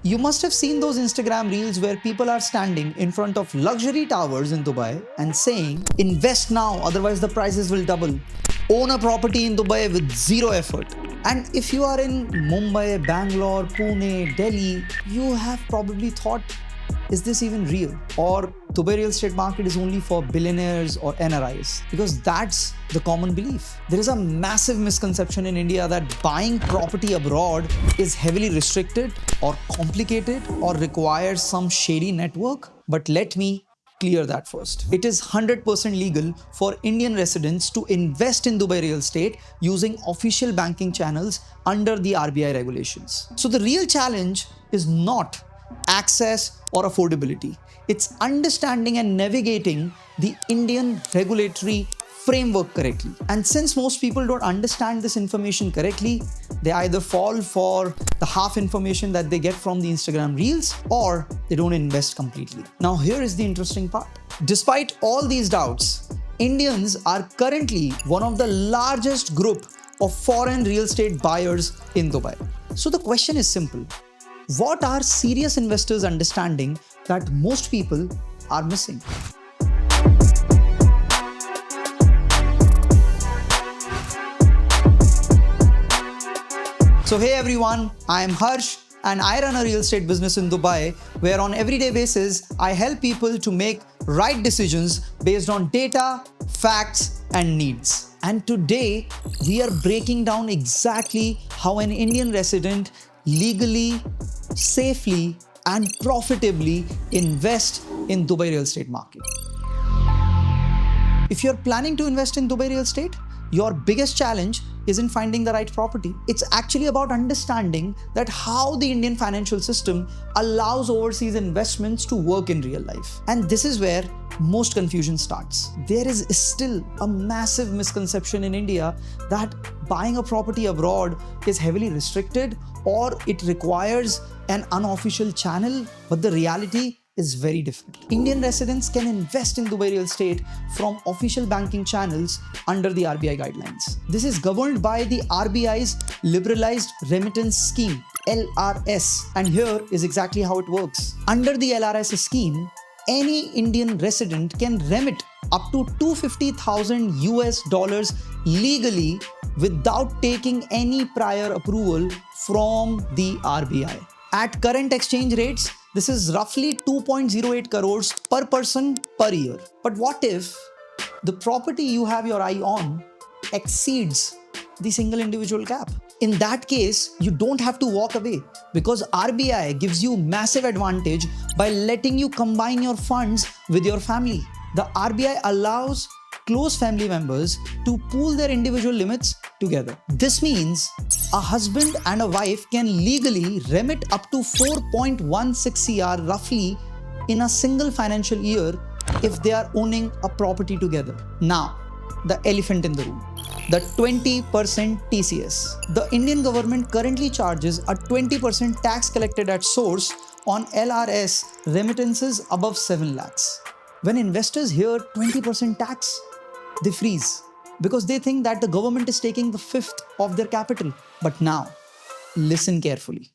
You must have seen those Instagram reels where people are standing in front of luxury towers in Dubai and saying, invest now, otherwise the prices will double. Own a property in Dubai with zero effort. And if you are in Mumbai, Bangalore, Pune, Delhi, you have probably thought, is this even real? Or Dubai real estate market is only for billionaires or NRIs? Because that's the common belief. There is a massive misconception in India that buying property abroad is heavily restricted or complicated or requires some shady network. But let me clear that first. It is 100% legal for Indian residents to invest in Dubai real estate using official banking channels under the RBI regulations. So the real challenge is not access or affordability. It's understanding and navigating the Indian regulatory framework correctly. And since most people don't understand this information correctly, they either fall for the half information that they get from the Instagram reels, or they don't invest completely. Now, here is the interesting part. Despite all these doubts, Indians are currently one of the largest group of foreign real estate buyers in Dubai. So the question is simple. What are serious investors understanding that most people are missing? So hey everyone, I am Harsh and I run a real estate business in Dubai where on everyday basis, I help people to make right decisions based on data, facts and needs. And today, we are breaking down exactly how an Indian resident legally, safely and profitably invest in Dubai real estate market. If you're planning to invest in Dubai real estate, your biggest challenge isn't finding the right property. It's actually about understanding that how the Indian financial system allows overseas investments to work in real life. And this is where most confusion starts. There is still a massive misconception in India that buying a property abroad is heavily restricted or it requires an unofficial channel, but the reality is very different. Indian residents can invest in Dubai real estate from official banking channels under the RBI guidelines. This is governed by the RBI's Liberalised Remittance Scheme, LRS. And here is exactly how it works. Under the LRS scheme, any Indian resident can remit up to $250,000 legally without taking any prior approval from the RBI. At current exchange rates, this is roughly 2.08 crores per person per year. But what if the property you have your eye on exceeds the single individual cap? In that case, you don't have to walk away because RBI gives you massive advantage by letting you combine your funds with your family. The RBI allows close family members to pool their individual limits together. This means a husband and a wife can legally remit up to 4.16 CR roughly in a single financial year if they are owning a property together. Now, the elephant in the room. The 20% TCS. The Indian government currently charges a 20% tax collected at source on LRS remittances above 7 lakhs. When investors hear 20% tax, they freeze because they think that the government is taking the fifth of their capital. But now, listen carefully.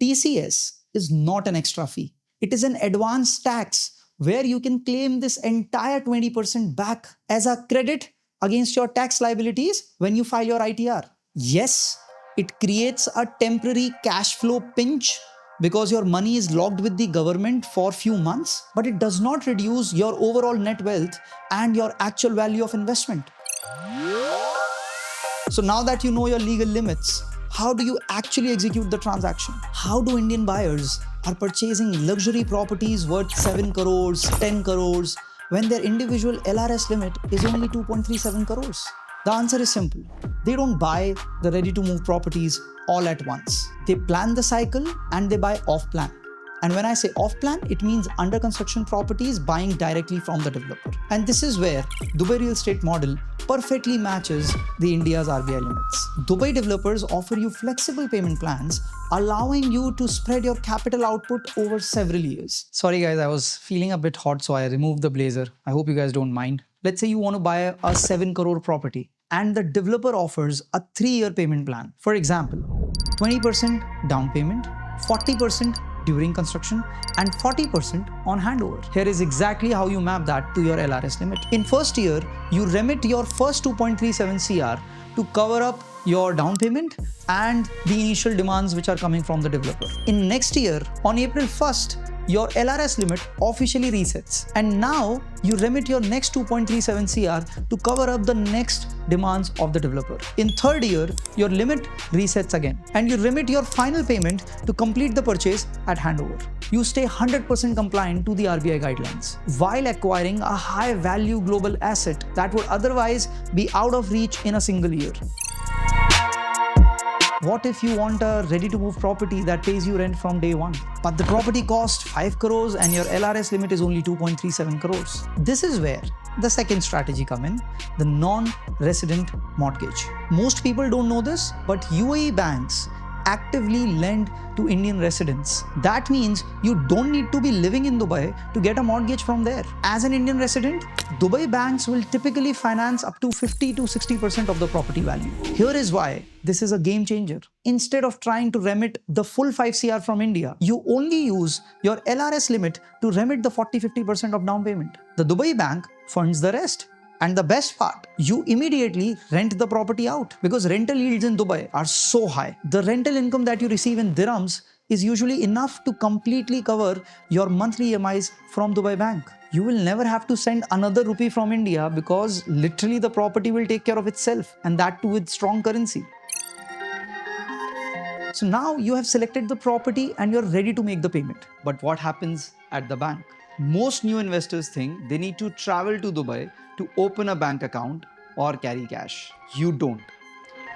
TCS is not an extra fee. It is an advance tax where you can claim this entire 20% back as a credit against your tax liabilities when you file your ITR. Yes, it creates a temporary cash flow pinch because your money is locked with the government for few months, but it does not reduce your overall net wealth and your actual value of investment. So now that you know your legal limits, how do you actually execute the transaction? How do Indian buyers are purchasing luxury properties worth 7 crores, 10 crores, when their individual LRS limit is only 2.37 crores? The answer is simple. They don't buy the ready-to-move properties all at once. They plan the cycle and they buy off-plan. And when I say off-plan, it means under construction properties buying directly from the developer. And this is where Dubai real estate model perfectly matches the India's RBI limits. Dubai developers offer you flexible payment plans, allowing you to spread your capital output over several years. Sorry guys, I was feeling a bit hot, so I removed the blazer. I hope you guys don't mind. Let's say you want to buy a 7 crore property and the developer offers a 3-year payment plan. For example, 20% down payment, 40% during construction and 40% on handover. Here is exactly how you map that to your LRS limit. In first year, you remit your first 2.37 CR to cover up your down payment and the initial demands which are coming from the developer. In next year, on April 1st, your LRS limit officially resets. And now you remit your next 2.37 CR to cover up the next demands of the developer. In third year, your limit resets again and you remit your final payment to complete the purchase at handover. You stay 100% compliant to the RBI guidelines while acquiring a high value global asset that would otherwise be out of reach in a single year. What if you want a ready-to-move property that pays you rent from day one, but the property costs 5 crores and your LRS limit is only 2.37 crores? This is where the second strategy comes in, the non-resident mortgage. Most people don't know this, but UAE banks actively lend to Indian residents. That means you don't need to be living in Dubai to get a mortgage from there. As an Indian resident, Dubai banks will typically finance up to 50 to 60% of the property value. Here is why this is a game changer. Instead of trying to remit the full 5 CR from India, you only use your LRS limit to remit the 40-50% of down payment. The Dubai bank funds the rest. And the best part, you immediately rent the property out because rental yields in Dubai are so high. The rental income that you receive in dirhams is usually enough to completely cover your monthly EMIs from Dubai bank. You will never have to send another rupee from India because literally the property will take care of itself, and that too with strong currency. So now you have selected the property and you're ready to make the payment. But what happens at the bank? Most new investors think they need to travel to Dubai to open a bank account or carry cash. You don't.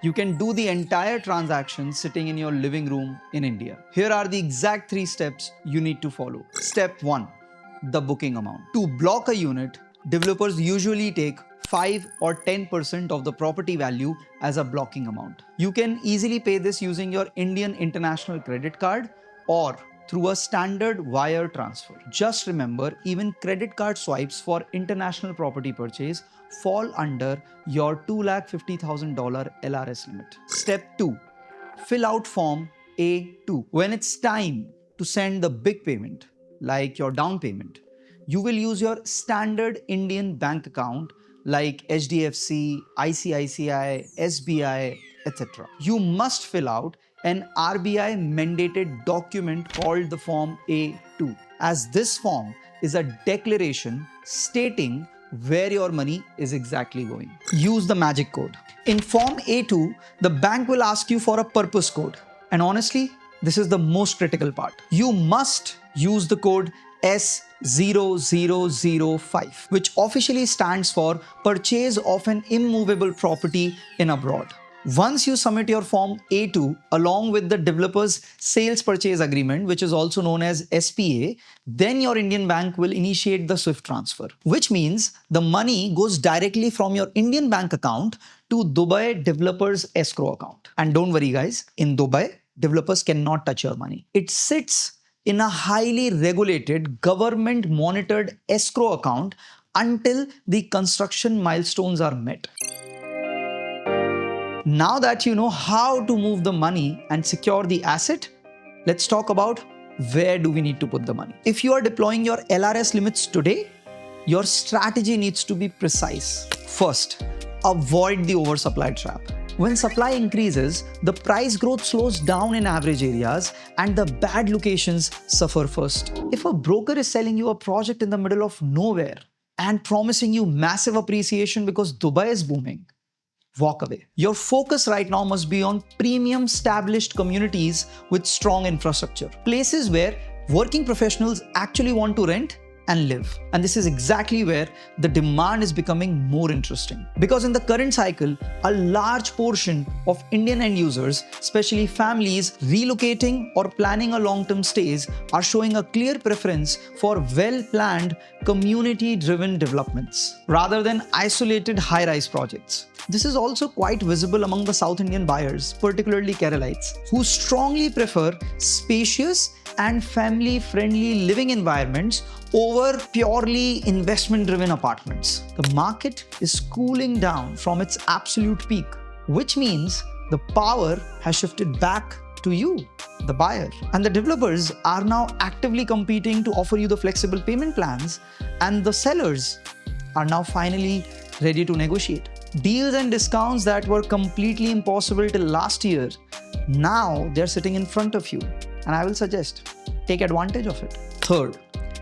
You can do the entire transaction sitting in your living room in India. Here are the exact 3 steps you need to follow. Step 1, the booking amount. To block a unit, developers usually take 5 or 10% of the property value as a blocking amount. You can easily pay this using your Indian international credit card or through a standard wire transfer. Just remember, even credit card swipes for international property purchase fall under your $250,000 LRS limit. Step 2, fill out form A2. When it's time to send the big payment, like your down payment, you will use your standard Indian bank account like HDFC, ICICI, SBI, etc. You must fill out an RBI mandated document called the Form A2, as this form is a declaration stating where your money is exactly going. Use the magic code. In Form A2, the bank will ask you for a purpose code. And honestly, this is the most critical part. You must use the code S0005, which officially stands for Purchase of an Immovable Property in Abroad. Once you submit your Form A2 along with the developer's sales purchase agreement, which is also known as SPA, then your Indian bank will initiate the SWIFT transfer, which means the money goes directly from your Indian bank account to Dubai developer's escrow account. And don't worry guys, in Dubai, developers cannot touch your money. It sits in a highly regulated, government-monitored escrow account until the construction milestones are met. Now that you know how to move the money and secure the asset, let's talk about where do we need to put the money. If you are deploying your LRS limits today, your strategy needs to be precise. First, avoid the oversupply trap. When supply increases, the price growth slows down in average areas and the bad locations suffer first. If a broker is selling you a project in the middle of nowhere and promising you massive appreciation because Dubai is booming, walk away. Your focus right now must be on premium established communities with strong infrastructure. Places where working professionals actually want to rent and live. And this is exactly where the demand is becoming more interesting. Because in the current cycle, a large portion of Indian end users, especially families relocating or planning a long-term stays, are showing a clear preference for well-planned, community-driven developments rather than isolated high-rise projects. This is also quite visible among the South Indian buyers, particularly Keralites, who strongly prefer spacious and family-friendly living environments over purely investment-driven apartments. The market is cooling down from its absolute peak, which means the power has shifted back to you, the buyer. And the developers are now actively competing to offer you the flexible payment plans, and the sellers are now finally ready to negotiate. Deals and discounts that were completely impossible till last year, now they're sitting in front of you. And I will suggest, take advantage of it. Third,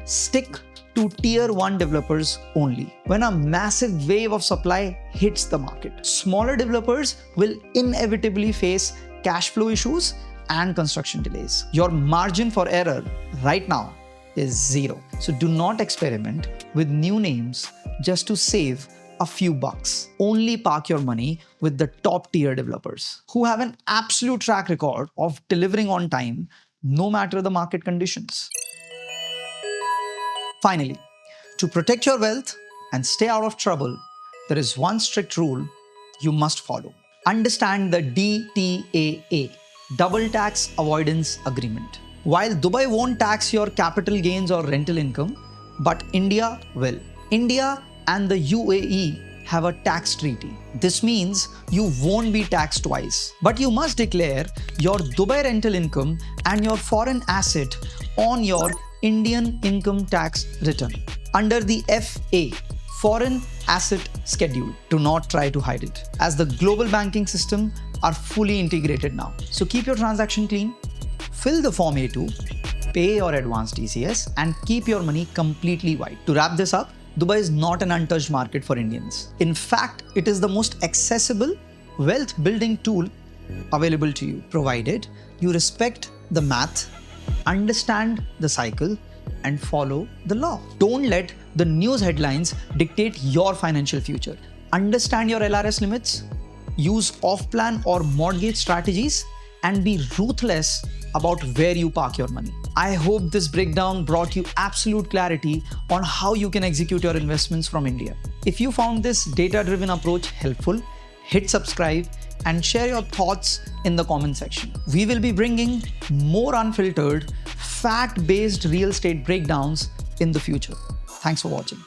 stick to tier 1 developers only. When a massive wave of supply hits the market, smaller developers will inevitably face cash flow issues and construction delays. Your margin for error right now is zero. So do not experiment with new names just to save a few bucks. Only park your money with the top tier developers who have an absolute track record of delivering on time, no matter the market conditions. Finally, to protect your wealth and stay out of trouble, there is one strict rule you must follow. Understand the DTAA, Double Tax Avoidance Agreement. While Dubai won't tax your capital gains or rental income, but India will. India and the UAE have a tax treaty. This means you won't be taxed twice, but you must declare your Dubai rental income and your foreign asset on your Indian income tax return under the FA, Foreign Asset Schedule. Do not try to hide it, as the global banking system are fully integrated now. So keep your transaction clean, fill the Form A2, pay your advanced TCS, and keep your money completely white. To wrap this up, Dubai is not an untouched market for Indians. In fact, it is the most accessible wealth building tool available to you, provided you respect the math, understand the cycle, and follow the law. Don't let the news headlines dictate your financial future. Understand your LRS limits, use off-plan or mortgage strategies, and be ruthless about where you park your money. I hope this breakdown brought you absolute clarity on how you can execute your investments from India. If you found this data-driven approach helpful, hit subscribe and share your thoughts in the comment section. We will be bringing more unfiltered, fact-based real estate breakdowns in the future. Thanks for watching.